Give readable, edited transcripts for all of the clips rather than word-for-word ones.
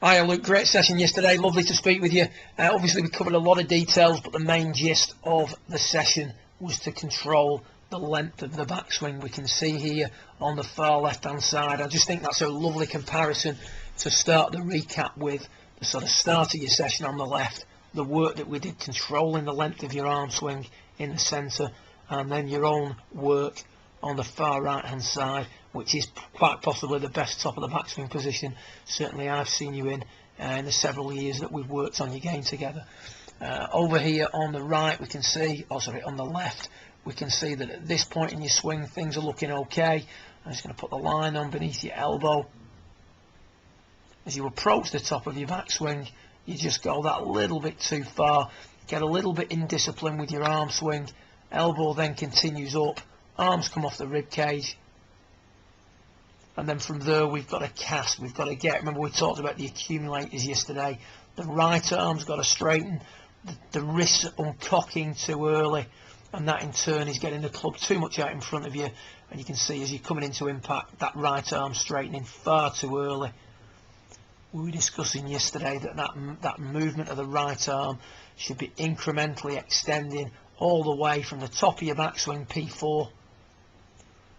Hi Luke, great session yesterday, lovely to speak with you. Obviously we covered a lot of details, but the main gist of the session was to control the length of the backswing. We can see here on the far left hand side, I just think that's a lovely comparison to start the recap with. The sort of start of your session on the left, the work that we did controlling the length of your arm swing in the centre, and then your own work on the far right hand side, which is quite possibly the best top of the backswing position certainly I've seen you in the several years that we've worked on your game together. Over here on the right we can see, on the left, we can see that at this point in your swing things are looking okay. I'm just going to put the line on beneath your elbow. As you approach the top of your backswing, you just go that little bit too far, get a little bit indisciplined with your arm swing, elbow then continues up, arms come off the rib cage, and then from there we've got a cast. We've got to get, remember we talked about the accumulators yesterday, the right arm's got to straighten, the wrists uncocking too early, and that in turn is getting the club too much out in front of you, and you can see as you're coming into impact that right arm straightening far too early. We were discussing yesterday that movement of the right arm should be incrementally extending all the way from the top of your backswing P4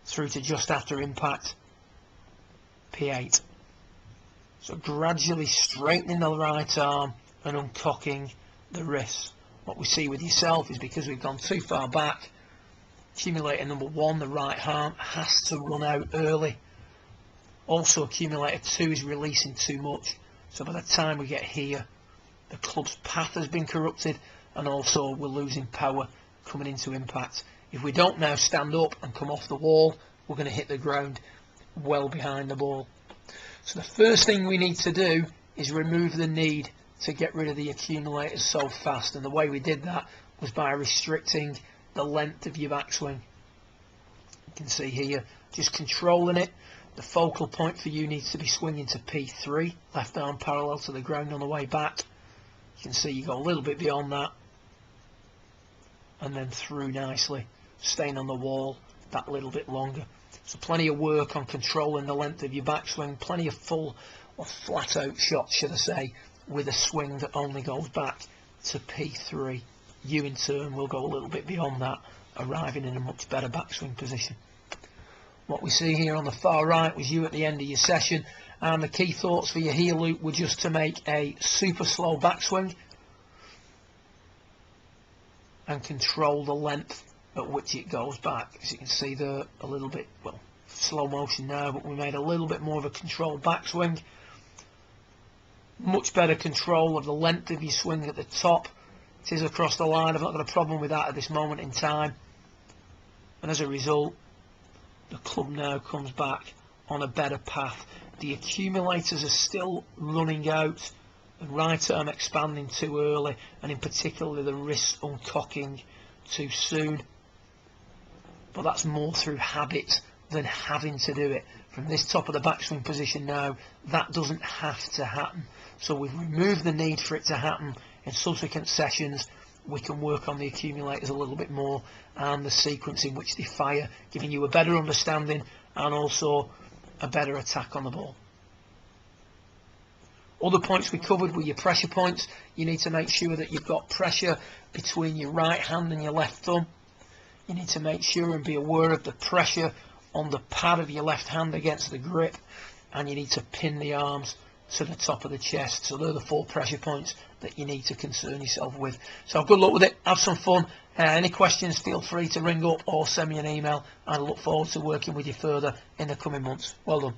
through to just after impact P8. So gradually straightening the right arm and uncocking the wrists. What we see with yourself is because we've gone too far back, accumulator number 1, the right arm, has to run out early. Also accumulator 2 is releasing too much. So by the time we get here, the club's path has been corrupted, and also we're losing power coming into impact. If we don't now stand up and come off the wall, we're going to hit the ground well behind the ball. So the first thing we need to do is remove the need to get rid of the accumulators so fast, and the way we did that was by restricting the length of your backswing. You can see here, just controlling it. The focal point for you needs to be swinging to P3, left arm parallel to the ground on the way back. You can see you go a little bit beyond that, and then through nicely, staying on the wall that little bit longer. So plenty of work on controlling the length of your backswing, plenty of full or flat out shots, should I say, with a swing that only goes back to P3. You in turn will go a little bit beyond that, arriving in a much better backswing position. What we see here on the far right was you at the end of your session, and the key thoughts for your heel loop were just to make a super slow backswing and control the length at which it goes back. As you can see there, a little bit, well, slow motion now, but we made a little bit more of a controlled backswing. Much better control of the length of your swing at the top. It is across the line. I've not got a problem with that at this moment in time, and as a result the club now comes back on a better path. The accumulators are still running out, the right arm expanding too early, and in particular the wrists uncocking too soon, but that's more through habit than having to do it. From this top of the backswing position now, that doesn't have to happen, so we've removed the need for it to happen. In subsequent sessions we can work on the accumulators a little bit more and the sequence in which they fire, giving you a better understanding and also a better attack on the ball. Other points we covered were your pressure points. You need to make sure that you've got pressure between your right hand and your left thumb. You need to make sure and be aware of the pressure on the pad of your left hand against the grip, and you need to pin the arms to the top of the chest. So they're the 4 pressure points that you need to concern yourself with. So good luck with it, have some fun. Any questions, feel free to ring up or send me an email, and I look forward to working with you further in the coming months. Well done.